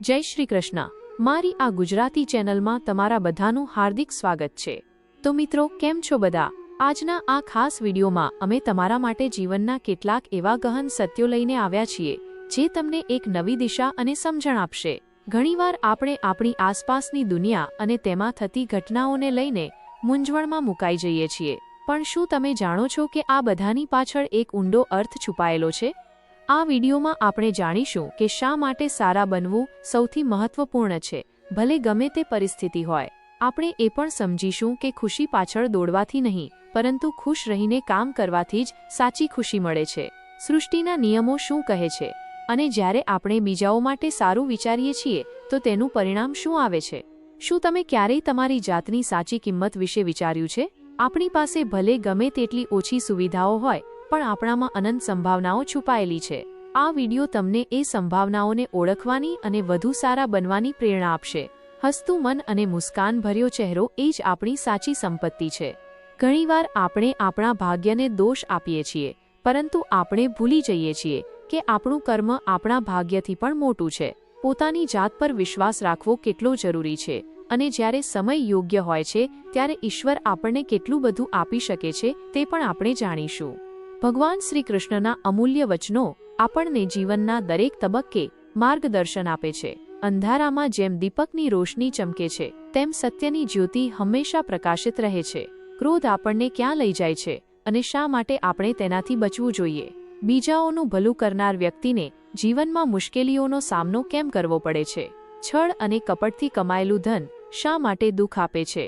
જય શ્રી કૃષ્ણ। મારી આ ગુજરાતી ચેનલમાં તમારા બધાનું હાર્દિક સ્વાગત છે। તો મિત્રો, કેમ છો બધા? આજના આ ખાસ વિડીયોમાં અમે તમારા માટે જીવનના કેટલાક એવા ગહન સત્યો લઈને આવ્યા છીએ જે તમને એક નવી દિશા અને સમજણ આપશે। ઘણીવાર આપણે આપણી આસપાસની દુનિયા અને તેમાં થતી ઘટનાઓને લઈને મૂંઝવણમાં મુકાઈ જઈએ છીએ, પણ શું તમે જાણો છો કે આ બધાની પાછળ એક ઊંડો અર્થ છુપાયેલો છે? આ વિડીયોમાં આપણે જાણીશું કે શા માટે સારા બનવું સૌથી મહત્વપૂર્ણ છે, ભલે ગમે તે પરિસ્થિતિ હોય। આપણે એ પણ સમજીશું કે ખુશી પાછળ દોડવાથી નહીં, પરંતુ ખુશ રહીને કામ કરવાથી જ સાચી ખુશી મળે છે। સૃષ્ટિના નિયમો શું કહે છે, અને જ્યારે આપણે બીજાઓ માટે સારું વિચારીએ છીએ તો તેનું પરિણામ શું આવે છે? શું તમે ક્યારેય તમારી જાતની સાચી કિંમત વિશે વિચાર્યું છે? આપણી પાસે ભલે ગમે તેટલી ઓછી સુવિધાઓ હોય, પણ આપણામાં અનંત સંભાવનાઓ છુપાયેલી છે। આ વિડીયો તમને એ સંભાવનાઓને ઓળખવાની અને વધુ સારા બનવાની પ્રેરણા આપશે। હસતું મન અને મુસ્કાન ભર્યો ચહેરો એ જ આપણી સાચી સંપત્તિ છે। ઘણીવાર આપણે આપણા ભાગ્યને દોષ આપીએ છીએ, પરંતુ આપણે ભૂલી જઈએ છીએ કે આપણું કર્મ આપણા ભાગ્યથી પણ મોટું છે। પોતાની જાત પર વિશ્વાસ રાખવો કેટલો જરૂરી છે, અને જ્યારે સમય યોગ્ય હોય છે ત્યારે ઈશ્વર આપણને કેટલું બધું આપી શકે છે તે પણ આપણે જાણીશું। ભગવાન શ્રી કૃષ્ણના અમૂલ્ય વચનો આપણને જીવનના દરેક તબક્કે માર્ગદર્શન આપે છે। અંધારામાં જેમ દીપકની રોશની ચમકે છે, તેમ સત્યની જ્યોતિ હંમેશા પ્રકાશિત રહે છે। ક્રોધ આપણને ક્યાં લઈ જાય છે, અને શા માટે આપણે તેનાથી બચવું જોઈએ? બીજાઓનું ભલું કરનાર વ્યક્તિને જીવનમાં મુશ્કેલીઓનો સામનો કેમ કરવો પડે છે? છળ અને કપટથી કમાયેલું ધન શા માટે દુઃખ આપે છે?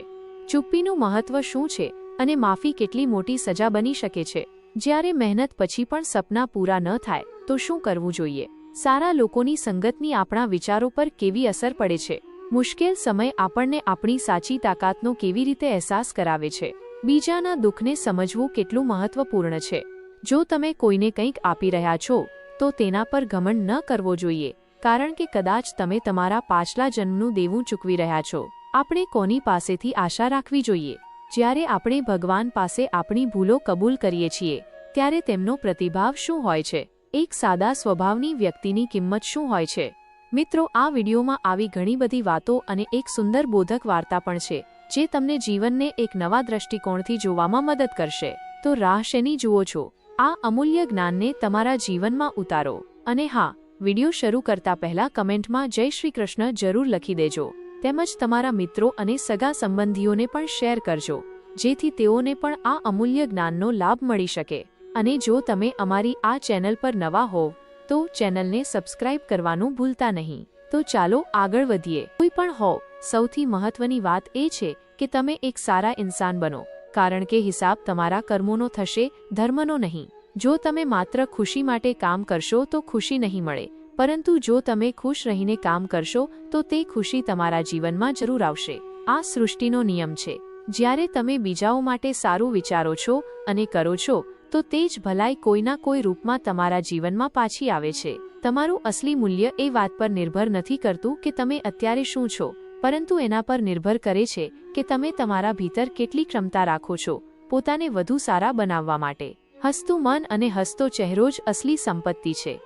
ચૂપ્પીનું મહત્વ શું છે, અને માફી કેટલી મોટી સજા બની શકે છે? જ્યારે મહેનત પછી પણ સપના પૂરા ન થાય તો શું કરવું જોઈએ? સારા લોકોની સંગતની આપણા વિચારો પર કેવી અસર પડે છે? મુશ્કેલ સમય આપણને આપણી સાચી તાકાતનો કેવી રીતે અહેસાસ કરાવે છે? બીજાના દુઃખને સમજવું કેટલું મહત્વપૂર્ણ છે? જો તમે કોઈને કંઈક આપી રહ્યા છો તો તેના પર ઘમંડ ન કરવો જોઈએ, કારણ કે કદાચ તમે તમારા પાછલા જન્મનું દેવું ચૂકવી રહ્યા છો। આપણે કોની પાસેથી આશા રાખવી જોઈએ? જ્યારે આપણે ભગવાન પાસે આપણી ભૂલો કબૂલ કરીએ છીએ ત્યારે તેમનો પ્રતિભાવ શું હોય છે? એક સાદા સ્વભાવની વ્યક્તિની કિંમત શું હોય છે? મિત્રો, આ વિડીયોમાં આવી ઘણી બધી વાતો અને એક સુંદર બોધક વાર્તા પણ છે જે તમને જીવનને એક નવા દ્રષ્ટિકોણથી જોવામાં મદદ કરશે। તો રાહ શેની જુઓ છો? આ અમૂલ્ય જ્ઞાનને તમારા જીવનમાં ઉતારો। અને હા, વિડીયો શરૂ કરતા પહેલા કમેન્ટમાં જય શ્રી કૃષ્ણ જરૂર લખી દેજો, તેમજ તમારા મિત્રો અને સગા સંબંધીઓને પણ શેર કરજો, જેથી તેઓને પણ આ અમૂલ્ય જ્ઞાનનો લાભ મળી શકે। અને જો તમે અમારી આ ચેનલ પર નવા હોવ તો ચેનલને સબસ્ક્રાઇબ કરવાનું ભૂલતા નહીં। તો ચાલો આગળ વધીએ। કોઈ પણ હોવ, સૌથી મહત્વની વાત એ છે કે તમે એક સારા ઇન્સાન બનો, કારણ કે હિસાબ તમારા કર્મોનો થશે, ધર્મનો નહીં। જો તમે માત્ર ખુશી માટે કામ કરશો તો ખુશી નહીં મળે, પરંતુ જો તમે ખુશ રહીને કામ કરશો તો તે ખુશી તમારા જીવનમાં જરૂર આવશે। આ સૃષ્ટિનો નિયમ છે, જ્યારે તમે બીજાઓ માટે સારું વિચારો છો અને કરો છો તો તે જ ભલાઈ કોઈના કોઈ રૂપમાં તમારા જીવનમાં પાછી આવે છે। તમારું અસલી મૂલ્ય એ વાત પર નિર્ભર નથી કરતું કે તમે અત્યારે શું છો, પરંતુ એના પર નિર્ભર કરે છે કે તમે તમારા ભીતર કેટલી ક્ષમતા રાખો છો પોતાને વધુ સારા બનાવવા માટે। હસતું મન અને હસતો ચહેરો જ અસલી સંપત્તિ છે।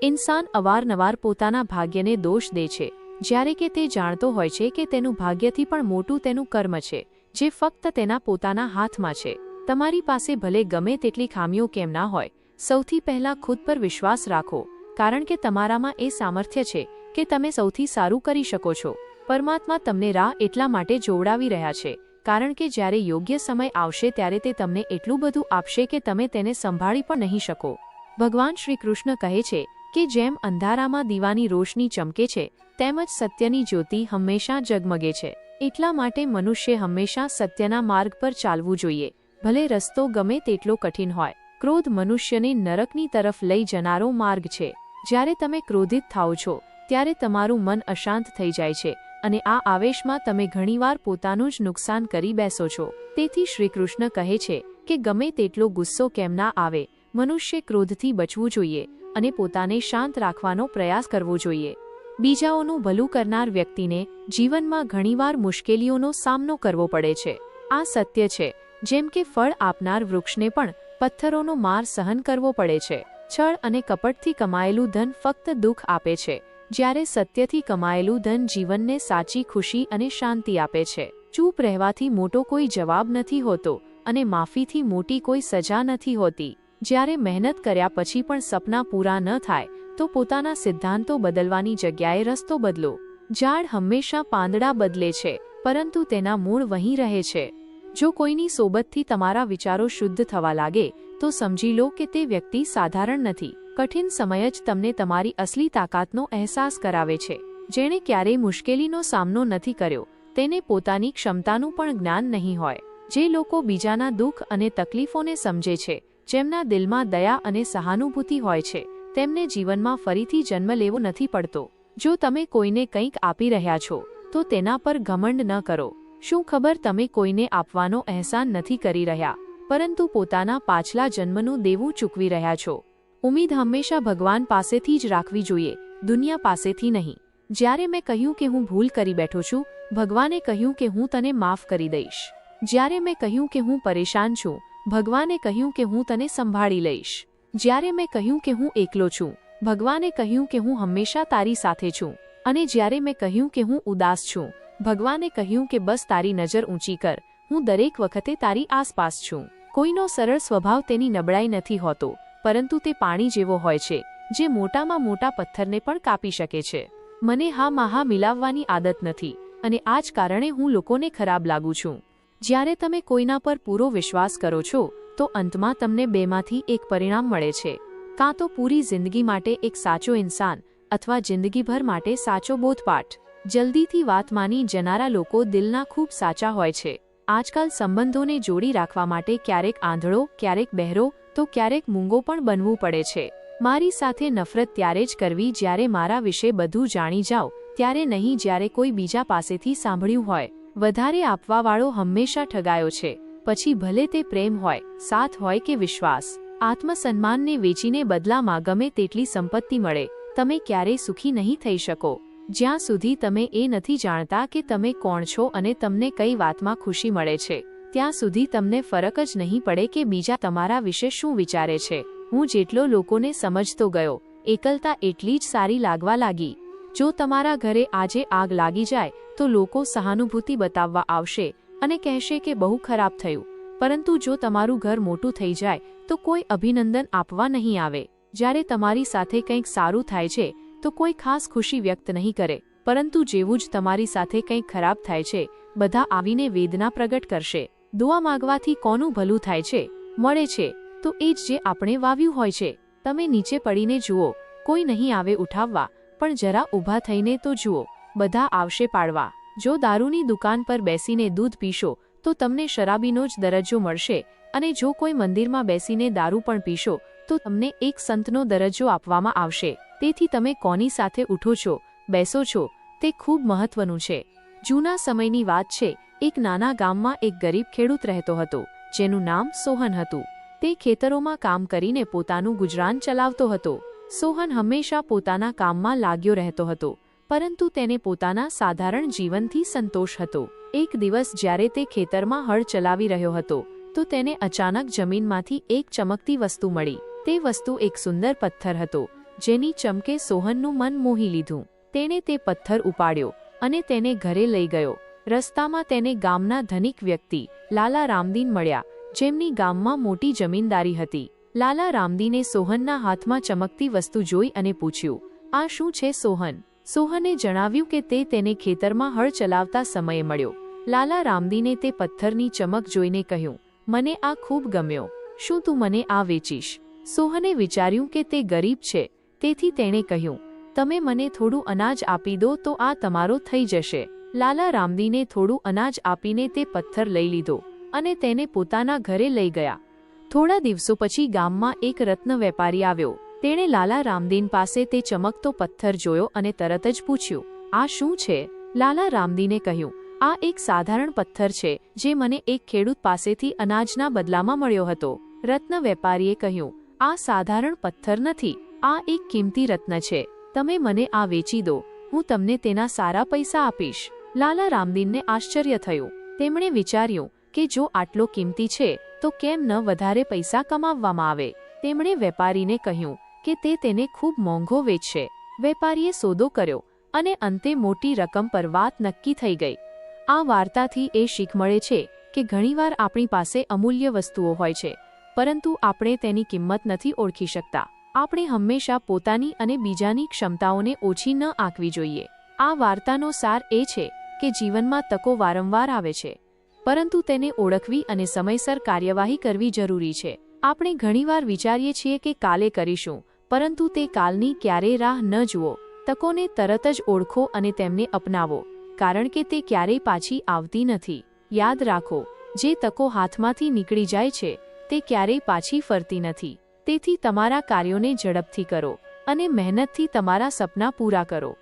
ઇન્સાન અવારનવાર પોતાના ભાગ્યને દોષ દે છે, જ્યારે કે તે જાણતો હોય છે કે તેનું ભાગ્યથી પણ મોટું તેનું કર્મ છે, જે ફક્ત તેના પોતાના હાથમાં છે। તમારી પાસે ભલે ગમે તેટલી ખામીઓ કેમ ના હોય, સૌથી પહેલા ખુદ પર વિશ્વાસ રાખો, કારણ કે તમારામાં એ સામર્થ્ય છે કે તમે સૌથી સારું કરી શકો છો। પરમાત્મા તમને રાહ એટલા માટે જોવડાવી રહ્યા છે, કારણ કે જ્યારે યોગ્ય સમય આવશે ત્યારે તે તમને એટલું બધું આપશે કે તમે તેને સંભાળી પણ નહીં શકો। ભગવાન શ્રી કૃષ્ણ કહે છે કે જેમ અંધારામાં દીવાની રોશની ચમકે છે, તેમજ સત્યની જ્યોતિ હંમેશા જગમગે છે। એટલા માટે મનુષ્ય હંમેશા સત્યના માર્ગ પર ચાલવું જોઈએ, ભલે રસ્તો ગમે તેટલો કઠિન હોય। ક્રોધ મનુષ્યને નરકની તરફ લઈ જનારો માર્ગ છે। જ્યારે તમે ક્રોધિત થાઓ છો ત્યારે તમારું મન અશાંત થઈ જાય છે, અને આ આવેશમાં તમે ઘણીવાર પોતાનું જ નુકસાન કરી બેસો છો। તેથી શ્રી કૃષ્ણ કહે છે કે ગમે તેટલો ગુસ્સો કેમ ના આવે, મનુષ્ય ક્રોધથી બચવું જોઈએ અને પોતાને શાંત રાખવાનો પ્રયાસ કરવો જોઈએ। બીજાઓનું ભલું કરનાર વ્યક્તિને જીવનમાં ઘણીવાર મુશ્કેલીઓનો સામનો કરવો પડે છે। આ સત્ય છે, જેમ કે ફળ આપનાર વૃક્ષને પણ પથ્થરોનો માર સહન કરવો પડે છે। છળ અને કપટથી કમાયેલું ધન ફક્ત દુઃખ આપે છે, જ્યારે સત્યથી કમાયેલું ધન જીવનને સાચી ખુશી અને શાંતિ આપે છે. ચૂપ રહેવાથી મોટો કોઈ જવાબ નથી હોતો અને માફીથી મોટી કોઈ સજા નથી હોતી. જ્યારે મહેનત કર્યા પછી પણ સપના પૂરા ન થાય તો પોતાના સિદ્ધાંતો બદલવાની જગ્યાએ રસ્તો બદલો. ઝાડ હંમેશા પાંદડા બદલે છે, પરંતુ તેના મૂળ વहीं રહે છે. જો કોઈની સોબતથી તમારા વિચારો શુદ્ધ થવા લાગે તો સમજી લો કે તે વ્યક્તિ સાધારણ નથી. કઠિન સમય જ તમને તમારી અસલી તાકાતનો અહેસાસ કરાવે છે. જેણે ક્યારેય મુશ્કેલીનો સામનો નથી કર્યો તેને પોતાની ક્ષમતાનું પણ જ્ઞાન નહીં હોય. જે લોકો બીજાના દુઃખ અને તકલીફોને સમજે છે, જેમના દિલમાં દયા અને સહાનુભૂતિ હોય છે, તેમને જીવનમાં ફરીથી જન્મ લેવો નથી પડતો. જો તમે કોઈને કંઈક આપી રહ્યા છો તો તેના પર ઘમંડ ન કરો. શું ખબર તમે કોઈને આપવાનો અહેસાન નથી કરી રહ્યા, પરંતુ પોતાના પાછલા જન્મનું દેવું ચૂકવી રહ્યા છો. ઉમ્મીદ હંમેશા ભગવાન પાસેથી જ રાખવી જોઈએ, દુનિયા પાસેથી નહીં. જ્યારે મેં કહ્યું કે હું ભૂલ કરી બેઠો છું, ભગવાને કહ્યું કે હું તને માફ કરી દઈશ. જ્યારે મેં કહ્યું કે હું પરેશાન છું, ભગવાને કહ્યું કે હું તને સંભાળી લઈશ. જ્યારે મેં કહ્યું કે હું એકલો છું, ભગવાને કહ્યું કે હું હંમેશા તારી સાથે છું. અને જ્યારે મેં કહ્યું કે હું ઉદાસ છું, ભગવાને કહ્યું કે બસ તારી નજર ઊંચી કર, હું દરેક વખતે તારી આસપાસ છું. કોઈનો સરળ સ્વભાવ તેની નબળાઈ નથી હોતો, પરંતુ તે પાણી જેવો હોય છે જે મોટામાં મોટા પથ્થરને પણ કાપી શકે છે. મને હા મિલાવવાની આદત નથી અને આ જ કારણે હું લોકોને ખરાબ લાગુ છું. જ્યારે તમે કોઈના પર પૂરો વિશ્વાસ કરો છો તો અંતમાં તમને બેમાંથી એક પરિણામ મળે છે. કાં તો પૂરી જિંદગી માટે એક સાચો ઇન્સાન અથવા જિંદગીભર માટે સાચો બોધપાઠ. જલ્દીથી વાત માની જનારા લોકો દિલના ખૂબ સાચા હોય છે. આજકાલ સંબંધોને જોડી રાખવા માટે ક્યારેક આંધળો, ક્યારેક બહેરો તો ક્યારેક મૂંગો પણ બનવું પડે છે. મારી સાથે નફરત ત્યારે જ કરવી જ્યારે મારા વિશે બધું જાણી જાઓ, ત્યારે નહીં જ્યારે કોઈ બીજા પાસેથી સાંભળ્યું હોય. વધારે આપવાવાળો હંમેશા ઠગાયો છે, પછી ભલે તે પ્રેમ હોય, સાથ હોય કે વિશ્વાસ. આત્મસન્માનને વેચીને બદલામાં ગમે તેટલી સંપત્તિ મળે, તમે ક્યારેય સુખી નહીં થઈ શકો જ્યાં સુધી તમે એ નથી જાણતા કે તમે કોણ છો અને તમને કઈ વાતમાં ખુશી મળે છે. ત્યાં સુધી તમને ફરક જ નહીં પડે કે બીજા તમારા વિશે શું વિચારે છે. હું જેટલો લોકોને સમજતો ગયો, એકલતા એટલી જ સારી લાગવા લાગી. જો તમારા ઘરે આજે આગ લાગી જાય તો લોકો સહાનુભૂતિ બતાવવા આવશે અને કહેશે કે બહુ ખરાબ થયું, પરંતુ જો તમારું ઘર મોટું થઈ જાય તો કોઈ અભિનંદન આપવા નહીં આવે. જ્યારે તમારી સાથે કંઈક સારું થાય છે તો કોઈ ખાસ ખુશી વ્યક્ત નહીં કરે, પરંતુ જેવું જ તમારી સાથે કંઈક ખરાબ થાય છે, બધા આવીને વેદના પ્રગટ કરશે. દુઆ માંગવાથી કોનું ભલું થાય છે? મળે છે તો એ જ જે આપણે વાવ્યું હોય છે. તમે નીચે પડીને જુઓ, કોઈ નહીં આવે ઉઠાવવા, પણ જરા ઊભા થઈને તો જુઓ, બધા આવશે પાડવા. જો દારૂની દુકાન પર બેસીને દૂધ પીશો તો તમને શરાબીનો જ દરજ્જો મળશે, અને જો કોઈ મંદિરમાં બેસીને દારૂ પણ પીશો તો તમને એક સંતનો દરજ્જો આપવામાં આવશે. તેથી તમે કોની સાથે ઉઠો છો, બેસો છો, તે ખૂબ મહત્વનું છે. જૂના સમયની વાત છે. એક નાના ગામમાં એક ગરીબ ખેડૂત રહેતો હતો, જેનું નામ સોહન હતું. તે ખેતરોમાં કામ કરીને પોતાનું ગુજરાન ચલાવતો હતો. સોહન હંમેશા પોતાના કામમાં લાગ્યો રહેતો હતો, પરંતુ તેને પોતાના સાધારણ જીવનથી સંતોષ હતો. એક દિવસ જ્યારે તે ખેતરમાં હળ ચલાવી રહ્યો હતો તો તેને અચાનક જમીનમાંથી એક ચમકતી વસ્તુ મળી. તે વસ્તુ એક સુંદર પથ્થર હતો, જેની ચમકે સોહનનું મન મોહી લીધું. તેણે તે પથ્થર ઉપાડ્યો અને તેને ઘરે લઈ ગયો. રસ્તામાં તેને ગામના ધનિક વ્યક્તિ લાલા રામદીન મળ્યા, જેમની ગામમાં મોટી જમીનદારી હતી. લાલા રામદીને સોહનના હાથમાં ચમકતી વસ્તુ જોઈ અને પૂછ્યું, આ શું છે સોહન? સોહને જણાવ્યું કે તે તેને ખેતરમાં હળ ચલાવતા સમયે મળ્યો. લાલા રામદીને તે પથ્થરની ચમક જોઈને કહ્યું, મને આ ખૂબ ગમ્યો, શું તું મને આ વેચીશ? સોહને વિચાર્યું કે તે ગરીબ છે, તેથી તેણે કહ્યું, તમે મને થોડું અનાજ આપી દો તો આ તમારો થઈ જશે. લાલા રામદીને થોડું અનાજ આપીને તે પથ્થર લઈ લીધો અને તેને પોતાના ઘરે લઈ ગયા. થોડા દિવસો પછી ગામમાં એક રત્ન વેપારી આવ્યો. તેણે લાલા રામદીન પાસે તે ચમકતો પથ્થર જોયો અને તરત જ પૂછ્યું, આ શું છે? લાલા રામદીને કહ્યું, આ એક સાધારણ પથ્થર છે જે મને એક ખેડૂત પાસેથી અનાજના બદલામાં મળ્યો હતો. રત્ન વેપારીએ કહ્યું, આ સાધારણ પથ્થર નથી, આ એક કિંમતી રત્ન છે. તમે મને આ વેચી દો, હું તમને તેના સારા પૈસા આપીશ. લાલા રામદીનને આશ્ચર્ય થયું. તેમણે વિચાર્યું કે જો આટલો કિંમતી છે તો કેમ ન વધારે પૈસા કમાવવામાં આવે. તેમણે વેપારીને કહ્યું કે તે તેને ખૂબ મોંઘો વેચશે. વેપારીએ સોદો કર્યો અને અંતે મોટી રકમ પર વાત નક્કી થઈ ગઈ. આ વાર્તાથી એ શીખ મળે છે કે ઘણીવાર આપણી પાસે અમૂલ્ય વસ્તુઓ હોય છે, પરંતુ આપણે તેની કિંમત નથી ઓળખી શકતા. આપણે હંમેશા પોતાની અને બીજાની ક્ષમતાઓને ઓછી ન આંકવી જોઈએ. આ વાર્તાનો સાર એ છે કે જીવનમાં તકો વારંવાર આવે છે, પરંતુ તેને ઓળખવી અને સમયસર કાર્યવાહી કરવી જરૂરી છે. આપણે ઘણીવાર વિચારીએ છીએ કે કાલે કરીશું, પરંતુ તે કાલની ક્યારેય રાહ ન જુઓ. તકોને તરત જ ઓળખો અને તેમને અપનાવો, કારણ કે તે ક્યારેય પાછી આવતી નથી. યાદ રાખો, જે તકો હાથમાંથી નીકળી જાય છે તે ક્યારેય પાછી ફરતી નથી. તેથી તમારા કાર્યોને ઝડપથી કરો અને મહેનતથી તમારા સપના પૂરા કરો.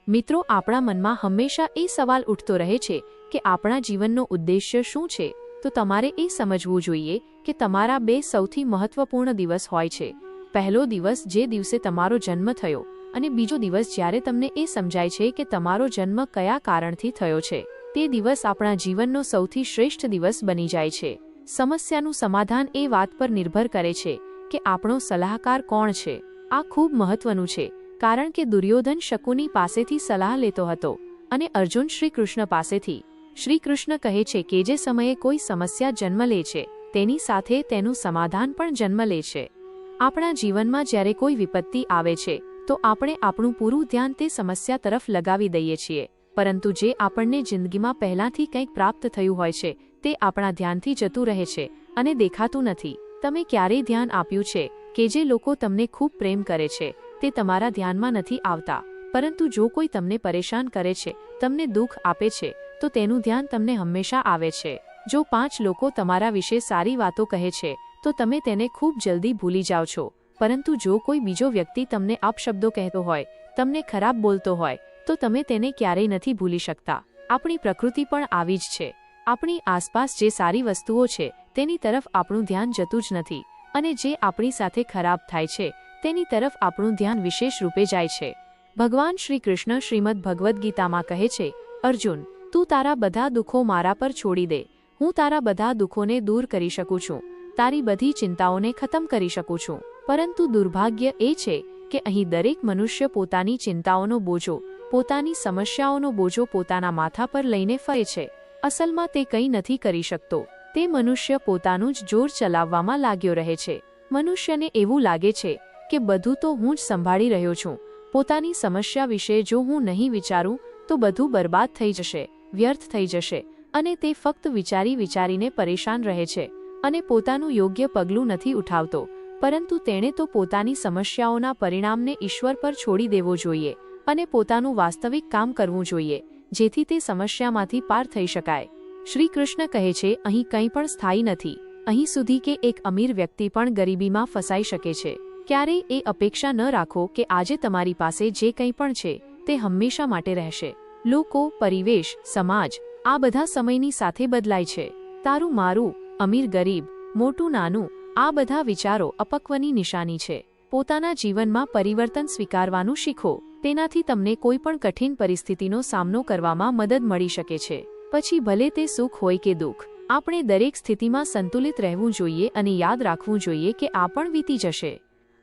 મિત્રો, આપણા મનમાં હંમેશા એ સવાલ ઉઠતો રહે છે કે આપણા જીવનનો ઉદ્દેશ્ય શું છે? તો તમારે એ સમજવું જોઈએ કે તમારા બે સૌથી મહત્વપૂર્ણ દિવસ હોય છે. પહેલો દિવસ જે દિવસે તમારો જન્મ થયો, અને બીજો દિવસ જ્યારે તમને એ સમજાય છે કે તમારો જન્મ કયા કારણથી થયો છે. તે દિવસ આપણા જીવનનો સૌથી શ્રેષ્ઠ દિવસ બની જાય છે. સમસ્યાનું સમાધાન એ વાત પર નિર્ભર કરે છે કે આપણો સલાહકાર કોણ છે. આ ખૂબ મહત્વનું છે, કારણ કે દુર્યોધન શકુની પાસેથી સલાહ લેતો હતો અને અર્જુન શ્રી કૃષ્ણ પાસેથી. શ્રી કૃષ્ણ કહે છે કે જે સમયે કોઈ સમસ્યા જન્મ લે છે, તેની સાથે તેનું સમાધાન પણ જન્મ લે છે. આપણા જીવનમાં જ્યારે કોઈ વિપત્તિ આવે છે, તો આપણે આપણું પૂરું ધ્યાન તે સમસ્યા તરફ લગાવી દઈએ છીએ, પરંતુ જે આપણને જિંદગીમાં પહેલાંથી કંઈક પ્રાપ્ત થયું હોય છે તે આપણા ધ્યાનથી જતું રહે છે અને દેખાતું નથી. તમે ક્યારેય ધ્યાન આપ્યું છે કે જે લોકો તમને ખૂબ પ્રેમ કરે છે તે તમારા ધ્યાનમાં નથી આવતા, પરંતુ જો કોઈ તમને પરેશાન કરે છે, તમને દુઃખ આપે છે, તો તેનું ધ્યાન તમને હંમેશા આવે છે. જો 5 લોકો તમારા વિશે સારી વાતો કહે છે તો તમે તેને ખૂબ જલ્દી ભૂલી જાઓ છો, પરંતુ જો કોઈ બીજો વ્યક્તિ તમને અપશબ્દો કહેતો હોય, તમને ખરાબ બોલતો હોય, તો તમે તેને ક્યારેય નથી ભૂલી શકતા. આપણી પ્રકૃતિ પણ આવી જ છે. આપણી આસપાસ જે સારી વસ્તુઓ છે તેની તરફ આપણું ધ્યાન જતું જ નથી, અને જે આપણી સાથે ખરાબ થાય છે તેની તરફ આપણું ધ્યાન વિશેષ રૂપે જાય છે. ભગવાન શ્રી કૃષ્ણ શ્રીમદ ભગવદ્ ગીતામાં કહે છે, અર્જુન, તું તારા બધા દુઃખો મારા પર છોડી દે. હું તારા બધા દુઃખોને દૂર કરી શકું છું, તારી બધી ચિંતાઓને ખતમ કરી શકું છું. પરંતુ દુર્ભાગ્ય એ છે કે અહીં દરેક મનુષ્ય પોતાની ચિંતાઓનો બોજો, પોતાની સમસ્યાઓનો બોજો પોતાના માથા પર લઈને ફરે છે. અસલમાં તે કંઈ નથી કરી શકતો. તે મનુષ્ય પોતાનું જ જોર ચલાવવામાં લાગ્યો રહે છે. મનુષ્યને એવું લાગે છે કે બધું તો હું જ સંભાળી રહ્યો છું. પોતાની સમસ્યા વિશે જો હું નહીં વિચારું તો બધું બરબાદ થઈ જશે, વ્યર્થ થઈ જશે, અને તે ફક્ત વિચારીને પરેશાન રહે છે અને પોતાનું યોગ્ય પગલું નથી ઉઠાવતો. પરંતુ તેણે તો પોતાની સમસ્યાઓના પરિણામને ઈશ્વર પર છોડી દેવો જોઈએ અને પોતાનું વાસ્તવિક કામ કરવું જોઈએ, જેથી તે સમસ્યામાંથી પાર થઈ શકાય. શ્રી કૃષ્ણ કહે છે, અહીં કંઈ પણ સ્થાયી નથી. અહીં સુધી કે એક અમીર વ્યક્તિ પણ ગરીબીમાં ફસાઈ શકે છે. ક્યારેય એ અપેક્ષા ન રાખો કે આજે તમારી પાસે જે કંઈ પણ છે તે હંમેશા માટે રહેશે. લોકો, પરિવેશ, સમાજ આ બધા સમયની સાથે બદલાય છે. તારું મારું, અમીર ગરીબ, મોટું નાનું, આ બધા વિચારો અપક્વની નિશાની છે. પોતાના જીવનમાં પરિવર્તન સ્વીકારવાનું શીખો. તેનાથી તમને કોઈ પણ કઠિન પરિસ્થિતિનો સામનો કરવામાં મદદ મળી શકે છે. પછી ભલે તે સુખ હોય કે દુઃખ, આપણે દરેક સ્થિતિમાં સંતુલિત રહેવું જોઈએ અને યાદ રાખવું જોઈએ કે આ પણ વીતી જશે.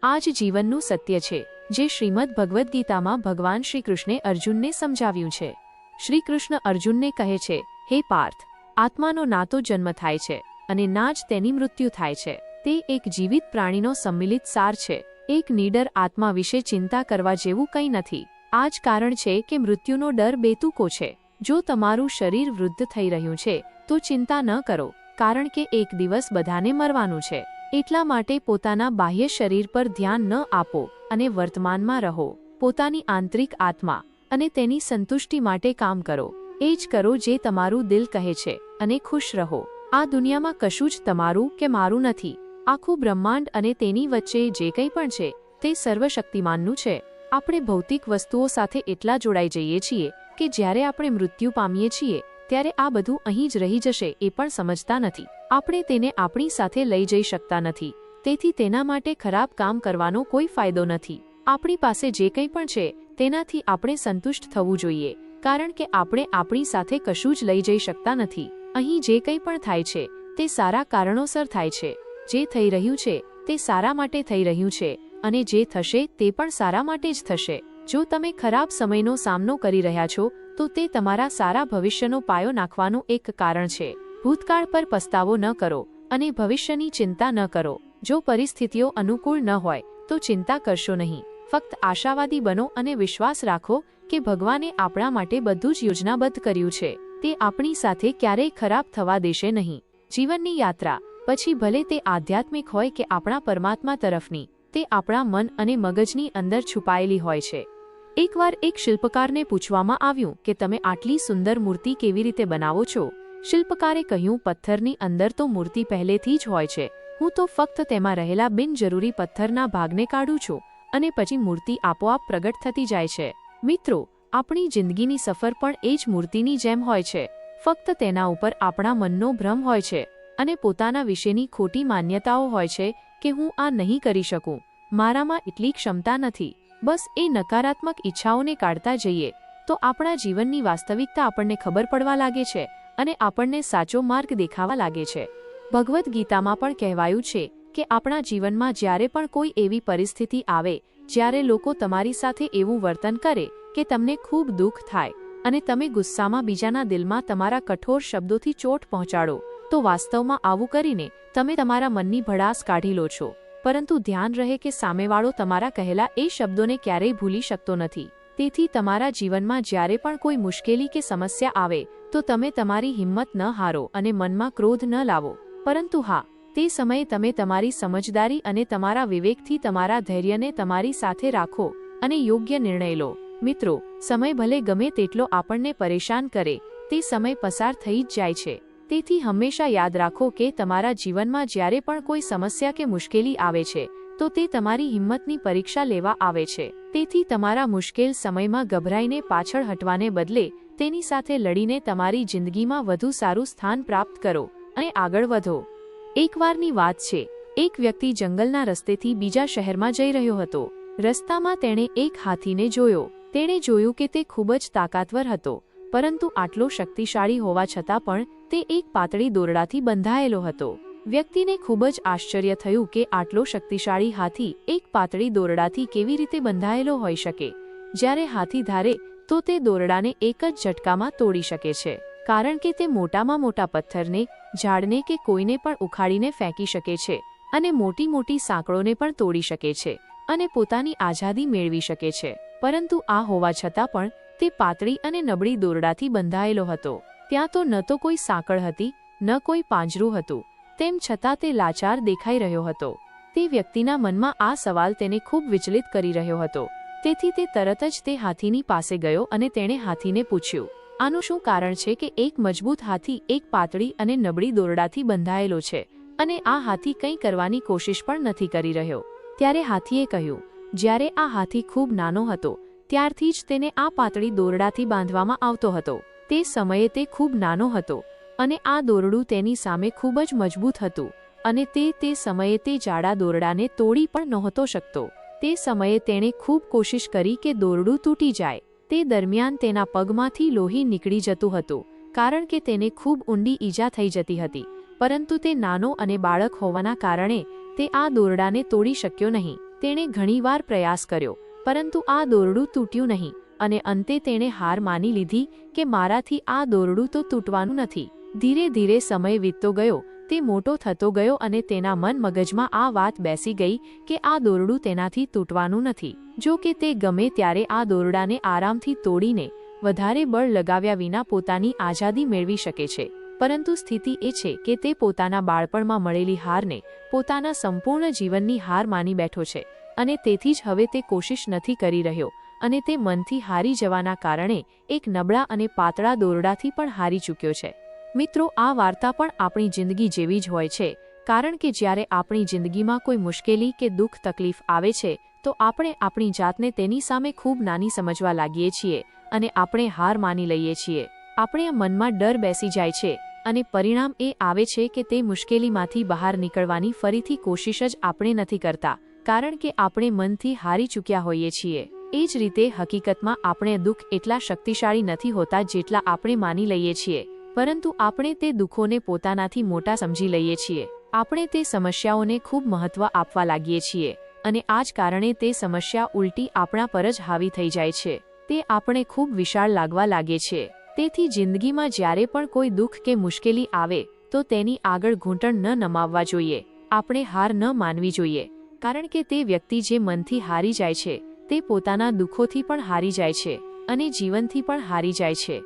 આ જ જીવનનું સત્ય છે જે શ્રીમદ ભગવદ્ ગીતામાં ભગવાન શ્રી કૃષ્ણે અર્જુનને સમજાવ્યું છે. શ્રી કૃષ્ણ અર્જુનને કહે છે, હે પાર્થ, આત્માનો ના તો જન્મ થાય છે અને ના જ તેની મૃત્યુ થાય છે. તે એક જીવિત પ્રાણીનો સંમિલિત સાર છે. એક નીડર આત્મા વિશે ચિંતા કરવા જેવું કંઈ નથી. આ જ કારણ છે કે મૃત્યુનો ડર બેતુકો છે. જો તમારું શરીર વૃદ્ધ થઈ રહ્યું છે તો ચિંતા ન કરો, કારણ કે એક દિવસ બધાને મરવાનું છે. એટલા માટે પોતાના બાહ્ય શરીર પર ધ્યાન ન આપો અને વર્તમાનમાં રહો. પોતાની આંતરિક આત્મા અને તેની સંતુષ્ટિ માટે કામ કરો. એ જ કરો જે તમારું દિલ કહે છે અને ખુશ રહો. આ દુનિયામાં કશું જ તમારું કે મારું નથી. આખું બ્રહ્માંડ અને તેની વચ્ચે જે કંઈ પણ છે તે સર્વશક્તિમાનનું છે. આપણે ભૌતિક વસ્તુઓ સાથે એટલા જોડાઈ જઈએ છીએ કે જ્યારે આપણે મૃત્યુ પામીએ છીએ ત્યારે આ બધું અહીં જ રહી જશે એ પણ સમજતા નથી. આપણે તેને આપણી સાથે લઈ જઈ શકતા નથી, તેથી તેના માટે ખરાબ કામ કરવાનો કોઈ ફાયદો નથી. આપણી પાસે જે કંઈ પણ છે તેનાથી આપણે સંતુષ્ટ થવું જોઈએ, કારણ કે આપણે આપણી સાથે કશું જ લઈ જઈ શકતા નથી. અહીં જે કંઈ પણ થાય છે તે સારા કારણોસર થાય છે. જે થઈ રહ્યું છે તે સારા માટે થઈ રહ્યું છે, અને જે થશે તે પણ સારા માટે જ થશે. જો તમે ખરાબ સમયનો સામનો કરી રહ્યા છો તો તે તમારા સારા ભવિષ્યનો પાયો નાખવાનું એક કારણ છે. ભૂતકાળ પર પસ્તાવો ન કરો અને ભવિષ્યની ચિંતા ન કરો. જો પરિસ્થિતિઓ અનુકૂળ ન હોય તો ચિંતા કરશો નહીં. ફક્ત આશાવાદી બનો અને વિશ્વાસ રાખો કે ભગવાને આપણા માટે બધું જ યોજનાબદ્ધ કર્યું છે. તે આપણી સાથે ક્યારેય ખરાબ થવા દેશે નહીં. જીવનની યાત્રા પછી ભલે તે આધ્યાત્મિક હોય કે આપણા પરમાત્મા તરફની, તે આપણા મન અને મગજની અંદર છુપાયેલી હોય છે. એકવાર એક શિલ્પકારને પૂછવામાં આવ્યું કે તમે આટલી સુંદર મૂર્તિ કેવી રીતે બનાવો છો? શિલ્પકારે કહ્યું, પથ્થરની અંદર તો મૂર્તિ પહેલેથી જ હોય છે. હું તો ફક્ત તેમાં રહેલા બિનજરૂરી પથ્થરના ભાગને કાઢું છું અને પછી મૂર્તિ આપોઆપ પ્રગટ થતી જાય છે. મિત્રો, આપણી જિંદગીની સફર પણ એ જ મૂર્તિની જેમ હોય છે. ફક્ત તેના ઉપર આપણા મનનો ભ્રમ હોય છે અને પોતાના વિશેની ખોટી માન્યતાઓ હોય છે કે હું આ નહીં કરી શકું, મારામાં એટલી ક્ષમતા નથી. બસ એ નકારાત્મક ઈચ્છાઓને કાઢતા જઈએ તો આપણા જીવનની વાસ્તવિકતા આપણને ખબર પડવા લાગે છે અને આપણને સાચો માર્ગ દેખાવા લાગે છે. ભગવદ્ ગીતામાં પણ કહેવાયું છે કે આપણા જીવનમાં જ્યારે પણ કોઈ એવી પરિસ્થિતિ આવે જ્યારે લોકો તમારી સાથે એવું વર્તન કરે કે તમને ખૂબ દુઃખ થાય અને તમે ગુસ્સામાં બીજાના દિલમાં તમારા કઠોર શબ્દોથી ચોટ પહોંચાડો, તો વાસ્તવમાં આવું કરીને તમે તમારા મનની ભડાસ કાઢી લો છો. પરંતુ ધ્યાન રહે કે સામેવાળો તમારા કહેલા એ શબ્દોને ક્યારેય ભૂલી શકતો નથી. તેથી તમારા જીવનમાં જ્યારે પણ કોઈ મુશ્કેલી કે સમસ્યા આવે તો તમે તમારી હિંમત ન હારો અને મનમાં ક્રોધ ન લાવો. પરંતુ હા, તે સમયે તમે તમારી સમજદારી અને તમારા વિવેકથી તમારા ધૈર્યને તમારી સાથે રાખો અને યોગ્ય નિર્ણય લો. મિત્રો, સમય ભલે ગમે તેટલો આપણને પરેશાન કરે, તે સમય પસાર થઈ જ જાય છે. તેથી હંમેશા યાદ રાખો કે તમારા જીવનમાં જ્યારે પણ કોઈ સમસ્યા કે મુશ્કેલી આવે છે તો તે તમારી હિંમતની પરીક્ષા લેવા આવે છે. તેથી તમારા મુશ્કેલ સમયમાં ગભરાઈને પાછળ હટવાને બદલે તેની સાથે લડીને તમારી જિંદગીમાં વધુ સારું સ્થાન પ્રાપ્ત કરો અને આગળ વધો. એકવારની વાત છે, એક વ્યક્તિ જંગલના રસ્તેથી બીજા શહેરમાં જઈ રહ્યો હતો. રસ્તામાં તેણે એક હાથીને જોયો. તેણે જોયું કે તે ખૂબ જ તાકાતવર હતો, પરંતુ આટલો શક્તિશાળી હોવા છતાં પણ તે એક પાતળી દોરડાથી બંધાયેલો હતો. વ્યક્તિને ખૂબ જ આશ્ચર્ય થયું કે આટલો શક્તિશાળી હાથી એક પાતળી દોરડાથી કેવી રીતે બંધાયેલો હોઈ શકે. જ્યારે હાથી ધારે તો તે દોરડાને એક જ ઝટકામાં તોડી શકે છે, કારણ કે તે મોટામાં મોટા પથ્થરને, ઝાડને કે કોઈને પણ ઉખાડીને ફેંકી શકે છે અને મોટી મોટી સાંકળોને પણ તોડી શકે છે અને પોતાની આઝાદી મેળવી શકે છે. પરંતુ આ હોવા છતાં પણ તે પાતળી અને નબળી દોરડાથી બંધાયેલો હતો. ત્યાં તો ન તો કોઈ સાંકળ હતી, ન કોઈ પાંજરું હતું. તેમ છતાં તે લાચાર દેખાઈ રહ્યો હતો. તે વ્યક્તિના મનમાં આ સવાલ તેને ખૂબ વિચલિત કરી રહ્યો હતો. તેથી તે તરત જ તે હાથીની પાસે ગયો અને તેણે હાથીને પૂછ્યું, આનું શું કારણ છે કે એક મજબૂત હાથી એક પાતળી અને નબળી દોરડાથી બંધાયેલો છે અને આ હાથી કંઈ કરવાની કોશિશ પણ નથી કરી રહ્યો? ત્યારે હાથીએ કહ્યું, જ્યારે આ હાથી ખૂબ નાનો હતો ત્યારથી જ તેને આ પાતળી દોરડાથી બાંધવામાં આવતો હતો. તે સમયે તે ખૂબ નાનો હતો અને આ દોરડું તેની સામે ખૂબ જ મજબૂત હતું અને તે સમયે તે જાડા દોરડાને તોડી પણ નહોતો શકતો. તે સમયે તેણે ખૂબ કોશિશ કરી કે દોરડું તૂટી જાય. તે દરમિયાન તેના પગમાંથી લોહી નીકળી જતું હતું, કારણ કે તેને ખૂબ ઊંડી ઈજા થઈ જતી હતી. પરંતુ તે નાનો અને બાળક હોવાના કારણે તે આ દોરડાને તોડી શક્યો નહીં. તેણે ઘણીવાર પ્રયાસ કર્યો, પરંતુ આ દોરડું તૂટ્યું નહીં અને અંતે તેણે હાર માની લીધી કે મારાથી આ દોરડું તો તૂટવાનું નથી. ધીરે ધીરે સમય વીતતો ગયો, તે મોટો થતો ગયો અને તેના મન મગજમાં આ વાત બેસી ગઈ કે આ દોરડું તેનાથી તૂટવાનું નથી. જો કે તે ગમે ત્યારે આ દોરડાને આરામથી તોડીને વધારે બળ લગાવ્યા વિના પોતાની આઝાદી મેળવી શકે છે. પરંતુ સ્થિતિ એ છે કે તે પોતાના બાળપણમાં મળેલી હારને પોતાના સંપૂર્ણ જીવનની હાર માની બેઠો છે અને તેથી જ હવે તે કોશિશ નથી કરી રહ્યો અને તે મનથી હારી જવાના કારણે એક નબળા અને પાતળા દોરડાથી પણ હારી ચૂક્યો છે. મિત્રો, આ વાર્તા પણ આપણી જિંદગી જેવી જ હોય છે, કારણ કે જ્યારે આપણી જિંદગીમાં કોઈ મુશ્કેલી કે દુઃખ તકલીફ આવે છે તો આપણે આપણી જાતને તેની સામે ખૂબ નાની સમજવા લાગીએ છીએ અને આપણે હાર માની લઈએ છીએ. આપણે મનમાં ડર બેસી જાય છે અને પરિણામ એ આવે છે કે તે મુશ્કેલીમાંથી બહાર નીકળવાની ફરીથી કોશિશ જ આપણે નથી કરતા, કારણ કે આપણે મનથી હારી ચૂક્યા હોઈએ છીએ. એ જ રીતે હકીકતમાં આપણે દુઃખ એટલા શક્તિશાળી નથી હોતા જેટલા આપણે માની લઈએ છીએ, પરંતુ આપણે તે દુઃખોને પોતાનાથી મોટા સમજી લઈએ છીએ. આપણે તે સમસ્યાઓને ખૂબ મહત્વ આપવા લાગીએ છીએ, અને આ જ કારણે તે સમસ્યા ઉલટી આપણા પર જ હાવી થઈ જાય છે. તે આપણે ખૂબ વિશાળ લાગવા લાગે છે. તેથી જિંદગીમાં જ્યારે પણ કોઈ દુઃખ કે મુશ્કેલી આવે તો તેની આગળ ઘૂંટણ ન નમાવવા જોઈએ. આપણે હાર ન માનવી જોઈએ, કારણ કે તે વ્યક્તિ જે મનથી હારી જાય છે તે પોતાના દુઃખોથી પણ હારી જાય છે અને જીવનથી પણ હારી જાય છે.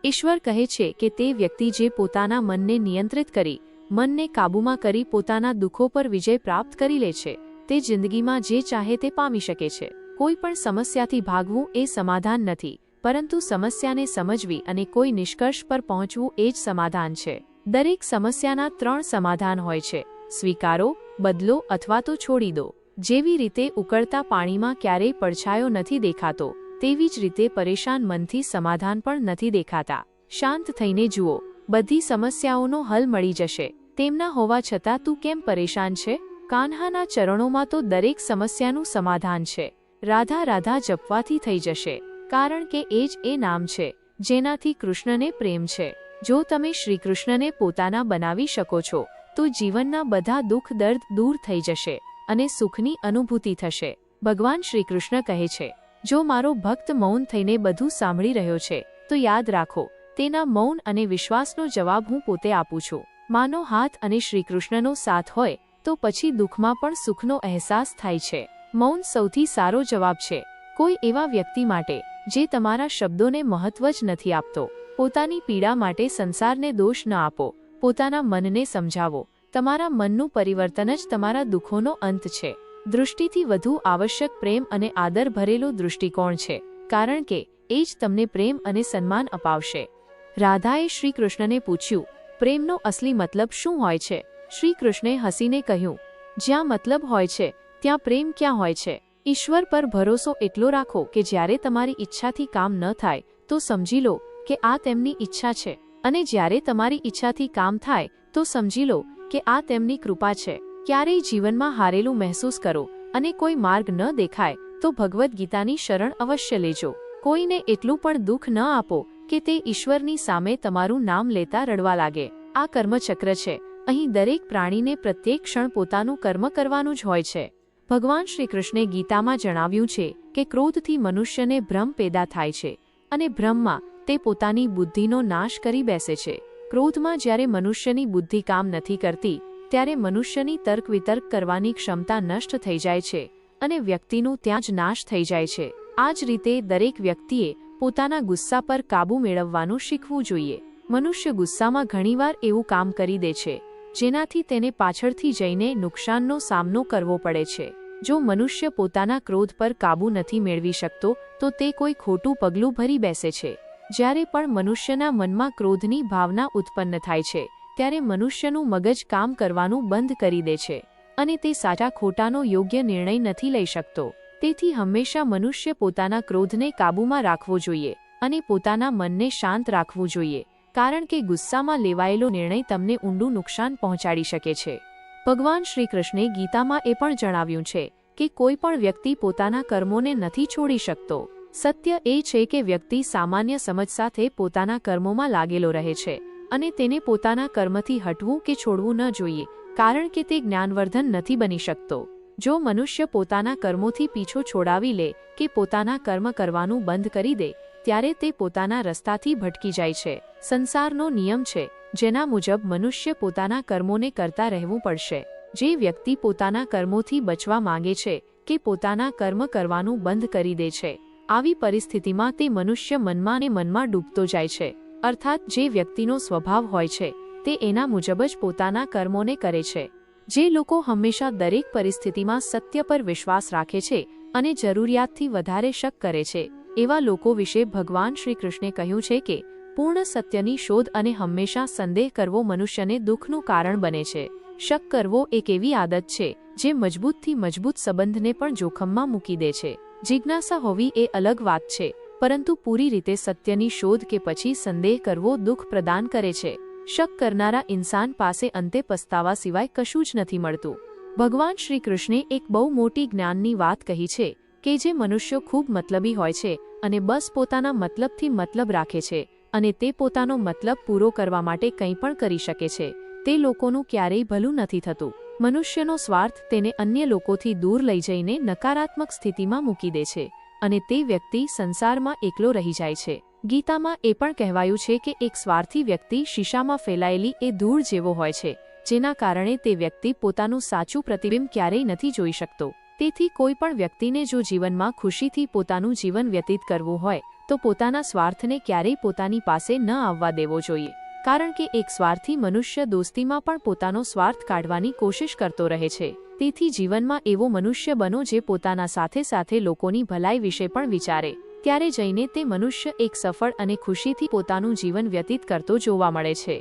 ઈશ્વર કહે છે કે તે વ્યક્તિ જે પોતાના મનને નિયંત્રિત કરી, મનને કાબૂમાં કરી પોતાના દુઃખો પર વિજય પ્રાપ્ત કરી લે છે, તે જિંદગીમાં જે ચાહે તે પામી શકે છે. કોઈ પણ સમસ્યાથી ભાગવું એ સમાધાન નથી, પરંતુ સમસ્યાને સમજવી અને કોઈ નિષ્કર્ષ પર પહોંચવું એ જ સમાધાન છે. દરેક સમસ્યાના 3 સમાધાન હોય છે: સ્વીકારો, બદલો અથવા તો છોડી દો. જેવી રીતે ઉકળતા પાણીમાં ક્યારેય પડછાયો નથી દેખાતો, તેવી જ રીતે પરેશાન મનથી સમાધાન પણ નથી દેખાતા. શાંત થઈને જુઓ, બધી સમસ્યાઓનો હલ મળી જશે. તેમના હોવા છતાં તું કેમ પરેશાન છે? કાન્હાના ચરણોમાં તો દરેક સમસ્યાનું સમાધાન છે. રાધા રાધા જપવાથી થઈ જશે, કારણ કે એ જ એ નામ છે જેનાથી કૃષ્ણને પ્રેમ છે. જો તમે શ્રીકૃષ્ણને પોતાના બનાવી શકો છો તો જીવનના બધા દુઃખ દર્દ દૂર થઈ જશે અને સુખની અનુભૂતિ થશે. ભગવાન શ્રીકૃષ્ણ કહે છે, જો મારો ભક્ત મૌન થઈને બધું સાંભળી રહ્યો છે તો યાદ રાખો, તેના મૌન અને વિશ્વાસનો જવાબ હું પોતે આપું છું. માનો હાથ અને શ્રીકૃષ્ણનો સાથ હોય તો પછી દુઃખમાં પણ સુખનો અહેસાસ થાય છે. મૌન સૌથી સારો જવાબ છે કોઈ એવા વ્યક્તિ માટે જે તમારા શબ્દોને મહત્વ જ નથી આપતો. પોતાની પીડા માટે સંસારને દોષ ન આપો, પોતાના મનને સમજાવો. તમારા મનનું પરિવર્તન જ તમારા દુઃખોનો અંત છે. દૃષ્ટિથી વધુ આવશ્યક પ્રેમ અને આદર ભરેલો દૃષ્ટિકોણ છે, કારણ કે એ જ તમને પ્રેમ અને સન્માન અપાવશે. રાધાએ શ્રીકૃષ્ણને પૂછ્યું, પ્રેમનો અસલી મતલબ શું હોય છે? શ્રીકૃષ્ણે હસીને કહ્યું, જ્યાં મતલબ હોય છે ત્યાં પ્રેમ ક્યાં હોય છે? ઈશ્વર પર ભરોસો એટલો રાખો કે જ્યારે તમારી ઈચ્છાથી કામ ન થાય તો સમજી લો કે આ તેમની ઈચ્છા છે, અને જ્યારે તમારી ઈચ્છાથી કામ થાય તો સમજી લો કે આ તેમની કૃપા છે. ક્યારેય જીવનમાં હારેલું મહેસૂસ કરો અને કોઈ માર્ગ ન દેખાય તો ભગવદ્ ગીતાની શરણ અવશ્ય લેજો. કોઈને એટલું પણ દુઃખ ન આપો કે તે ઈશ્વરની સામે તમારું નામ લેતા રડવા લાગે. આ કર્મચક્ર છે. અહીં દરેક પ્રાણીને પ્રત્યેક ક્ષણ પોતાનું કર્મ કરવાનું જ હોય છે. ભગવાન શ્રીકૃષ્ણે ગીતામાં જણાવ્યું છે કે ક્રોધથી મનુષ્યને ભ્રમ પેદા થાય છે અને ભ્રમમાં તે પોતાની બુદ્ધિનો નાશ કરી બેસે છે. ક્રોધમાં જ્યારે મનુષ્યની બુદ્ધિ કામ નથી કરતી ત્યારે મનુષ્યની તર્ક વિતર્ક કરવાની ક્ષમતા નષ્ટ થઈ જાય છે અને વ્યક્તિનું ત્યાં જ નાશ થઈ જાય છે. આ જ રીતે દરેક વ્યક્તિએ પોતાના ગુસ્સા પર કાબૂ મેળવવાનું શીખવું જોઈએ. મનુષ્ય ગુસ્સામાં ઘણીવાર એવું કામ કરી દે છે જેનાથી તેને પાછળથી જઈને નુકસાનનો સામનો કરવો પડે છે. જો મનુષ્ય પોતાના ક્રોધ પર કાબૂ નથી મેળવી શકતો તો તે કોઈ ખોટું પગલું ભરી બેસે છે. જ્યારે પણ મનુષ્યના મનમાં ક્રોધની ભાવના ઉત્પન્ન થાય છે ત્યારે મનુષ્યનું મગજ કામ કરવાનું બંધ કરી દે છે અને તે સાચા ખોટાનો યોગ્ય નિર્ણય નથી લઈ શકતો. તેથી હંમેશા મનુષ્ય પોતાના ક્રોધને કાબૂમાં રાખવો જોઈએ અને પોતાના મનને શાંત રાખવું જોઈએ, કારણ કે ગુસ્સામાં લેવાયેલો નિર્ણય તમને ઊંડું નુકસાન પહોંચાડી શકે છે. ભગવાન શ્રીકૃષ્ણે ગીતામાં એ પણ જણાવ્યું છે કે કોઈ પણ વ્યક્તિ પોતાના કર્મોને નથી છોડી શકતો. સત્ય એ છે કે વ્યક્તિ સામાન્ય સમજ સાથે પોતાના કર્મોમાં લાગેલો રહે છે અને તેને પોતાના કર્મથી હટવું કે છોડવું ન જોઈએ, કારણ કે તે જ્ઞાનવર્ધન નથી બની શકતો. જો મનુષ્ય પોતાના કર્મોથી પીછો છોડાવી લે કે પોતાના કર્મ કરવાનું બંધ કરી દે ત્યારે તે પોતાના રસ્તાથી ભટકી જાય છે. સંસારનો નિયમ છે જેના મુજબ મનુષ્ય પોતાના કર્મોને કરતા રહેવું પડશે. જે વ્યક્તિ પોતાના કર્મોથી બચવા માંગે છે કે પોતાના કર્મ કરવાનું બંધ કરી દે છે, આવી પરિસ્થિતિમાં તે મનુષ્ય મનમાં ને મનમાં ડૂબતો જાય છે. અર્થાત જે વ્યક્તિનો સ્વભાવ હોય છે તે એના મુજબ જ પોતાના કર્મોને કરે છે. જે લોકો હંમેશા દરેક પરિસ્થિતિમાં સત્ય પર વિશ્વાસ રાખે છે અને જરૂરિયાતથી વધારે શક કરે છે, એવા લોકો વિશે ભગવાન શ્રી કૃષ્ણે કહ્યું છે કે પૂર્ણ સત્યની શોધ અને હંમેશા સંદેહ કરવો મનુષ્યને દુઃખનું કારણ બને છે. શક કરવો એક એવી આદત છે જે મજબૂતથી મજબૂત સંબંધને પણ જોખમમાં મૂકી દે છે. જિજ્ઞાસા હોવી એ અલગ વાત છે, પરંતુ પૂરી રીતે સત્યની શોધ કે પછી સંદેહ કરવો દુઃખ પ્રદાન કરે છે. શક કરનારા ઇન્સાન પાસે અંતે પસ્તાવા સિવાય કશું જ નથી મળતું. ભગવાન શ્રી કૃષ્ણે એક બહુ મોટી જ્ઞાનની વાત કહી છે કે જે મનુષ્યો ખૂબ મતલબી હોય છે અને બસ પોતાના મતલબથી મતલબ રાખે છે અને તે પોતાનો મતલબ પૂરો કરવા માટે કંઈ પણ કરી શકે છે, તે લોકોનું ક્યારેય ભલું નથી થતું. મનુષ્યનો સ્વાર્થ તેને અન્ય લોકોથી દૂર લઈ જઈને નકારાત્મક સ્થિતિમાં મૂકી દે છે અને તે વ્યક્તિ સંસારમાં એકલો રહી જાય છે. ગીતામાં એ પણ કહેવાયું છે કે એક સ્વાર્થી વ્યક્તિ શીશામાં ફેલાયેલી એ ધૂળ જેવો હોય છે, જેના કારણે તે વ્યક્તિ પોતાનું સાચું પ્રતિબિંબ ક્યારેય નથી જોઈ શકતો. તેથી કોઈ પણ વ્યક્તિને જો જીવનમાં ખુશીથી પોતાનું જીવન વ્યતીત કરવું હોય તો પોતાના સ્વાર્થને ક્યારેય પોતાની પાસે ન આવવા દેવો જોઈએ, કારણ કે એક સ્વાર્થી મનુષ્ય દોસ્તીમાં પણ પોતાનો સ્વાર્થ કાઢવાની કોશિશ કરતો રહે છે. તેથી જીવનમાં એવો મનુષ્ય બનો જે પોતાના સાથે સાથે લોકોની ભલાઈ વિશે પણ વિચારે. ત્યારે જઈને તે મનુષ્ય એક સફળ અને ખુશીથી પોતાનું જીવન વ્યતીત કરતો જોવા મળે છે.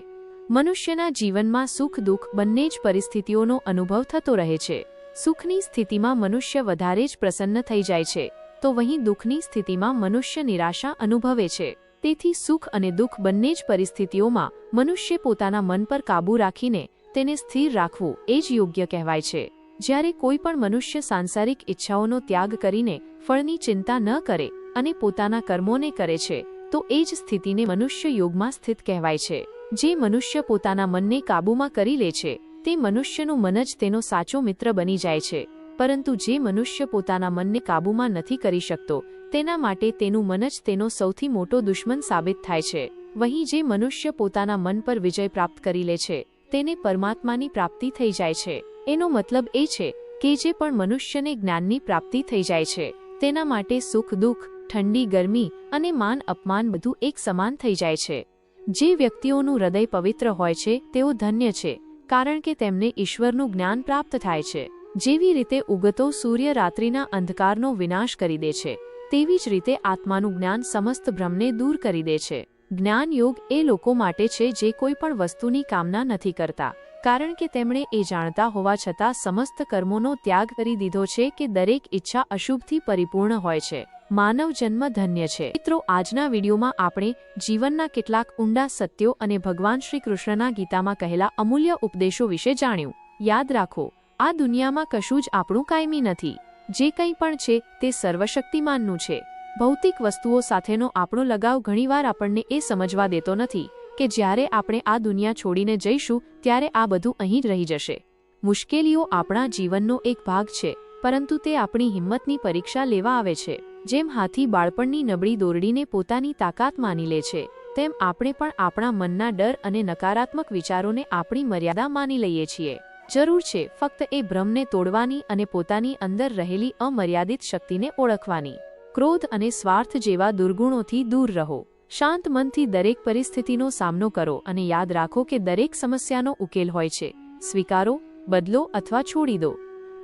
મનુષ્યના જીવનમાં સુખ દુઃખ બંને જ પરિસ્થિતિઓનો અનુભવ થતો રહે છે. સુખની સ્થિતિમાં મનુષ્ય વધારે જ પ્રસન્ન થઈ જાય છે, તો વहीं દુઃખની સ્થિતિમાં મનુષ્ય નિરાશા અનુભવે છે. તેથી સુખ અને દુઃખ બંને જ પરિસ્થિતિઓમાં મનુષ્ય પોતાના મન પર કાબૂ રાખીને તેને સ્થિર રાખવું એ જ યોગ્ય કહેવાય છે. જ્યારે કોઈ પણ મનુષ્ય સાંસારિક ઈચ્છાઓનો ત્યાગ કરીને ફળની ચિંતા ન કરે અને પોતાના કર્મોને કરે છે, તો એ જ સ્થિતિને મનુષ્ય યોગમાં સ્થિત કહેવાય છે. જે મનુષ્ય પોતાના મનને કાબૂમાં કરી લે છે તે મનુષ્યનું મન જ તેનો સાચો મિત્ર બની જાય છે. પરંતુ જે મનુષ્ય પોતાના મનને કાબૂમાં નથી કરી શકતો તેના માટે તેનું મન જ તેનો સૌથી મોટો દુશ્મન સાબિત થાય છે. વहीं જે મનુષ્ય પોતાના મન પર વિજય પ્રાપ્ત કરી લે છે તેને પરમાત્માની પ્રાપ્તિ થઈ જાય છે. એનો મતલબ એ છે કે જે પણ મનુષ્યને જ્ઞાનની પ્રાપ્તિ થઈ જાય છે તેના માટે સુખ દુઃખ, ઠંડી ગરમી અને માન અપમાન બધું એક સમાન થઈ જાય છે. જે વ્યક્તિઓનું હૃદય પવિત્ર હોય છે તેઓ ધન્ય છે, કારણ કે તેમને ઈશ્વરનું જ્ઞાન પ્રાપ્ત થાય છે. જેવી રીતે ઉગતો સૂર્ય રાત્રિના અંધકારનો વિનાશ કરી દે છે, તેવી જ રીતે આત્માનું જ્ઞાન સમસ્ત ભ્રમને દૂર કરી દે છે. જ્ઞાન યોગ એ લોકો માટે છે જે કોઈ પણ વસ્તુની કામના નથી કરતા, કારણ કે તેમણે એ જાણતા હોવા છતાં સમસ્ત કર્મોનો ત્યાગ કરી દીધો છે કે દરેક ઈચ્છા અશુભથી પરિપૂર્ણ હોય છે. માનવ જન્મ ધન્ય છે. મિત્રો, આજના વિડીયોમાં આપણે જીવનના કેટલાક ઊંડા સત્યો અને ભગવાન શ્રી કૃષ્ણના ગીતામાં કહેલા અમૂલ્ય ઉપદેશો વિશે જાણ્યું. યાદ રાખો, આ દુનિયામાં કશું જ આપણું કાયમી નથી. જે કંઈ પણ છે તે સર્વશક્તિમાનનું છે. ભૌતિક વસ્તુઓ સાથેનો આપણો લગાવ ઘણીવાર આપણને એ સમજવા દેતો નથી કે જ્યારે આપણે આ દુનિયા છોડીને જઈશું ત્યારે આ બધું અહીં જ રહી જશે. મુશ્કેલીઓ આપણા જીવનનો એક ભાગ છે, પરંતુ તે આપણી હિંમતની પરીક્ષા લેવા આવે છે. જેમ હાથી બાળપણની નબળી દોરડીને પોતાની તાકાત માની લે છે, તેમ આપણે પણ આપણા મનના ડર અને નકારાત્મક વિચારોને આપણી મર્યાદા માની લઈએ છીએ. જરૂર છે ફક્ત એ ભ્રમને તોડવાની અને પોતાની અંદર રહેલી અમર્યાદિત શક્તિને ઓળખવાની. ક્રોધ અને સ્વાર્થ જેવા દુર્ગુણોથી દૂર રહો. શાંત મનથી દરેક પરિસ્થિતિનો સામનો કરો અને યાદ રાખો કે દરેક સમસ્યાનો ઉકેલ હોય છે. સ્વીકારો, બદલો અથવા છોડી દો.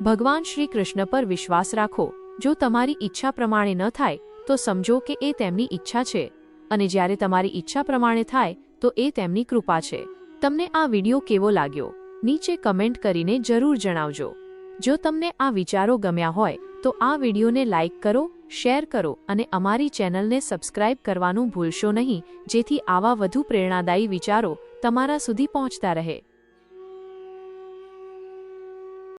ભગવાન શ્રી કૃષ્ણ પર વિશ્વાસ રાખો. જો તમારી ઈચ્છા પ્રમાણે ન થાય તો સમજો કે એ તેમની ઈચ્છા છે, અને જ્યારે તમારી ઈચ્છા પ્રમાણે થાય તો એ તેમની કૃપા છે. તમને આ વિડીયો કેવો લાગ્યો નીચે કમેન્ટ કરીને જરૂર જણાવજો. જો તમને આ વિચારો ગમ્યા હોય તો આ વિડીયોને લાઇક કરો, શેર કરો અને અમારી ચેનલને સબસ્ક્રાઇબ કરવાનું ભૂલશો નહીં, જેથી આવા વધુ પ્રેરણાદાયી વિચારો તમારા સુધી પહોંચતા રહે.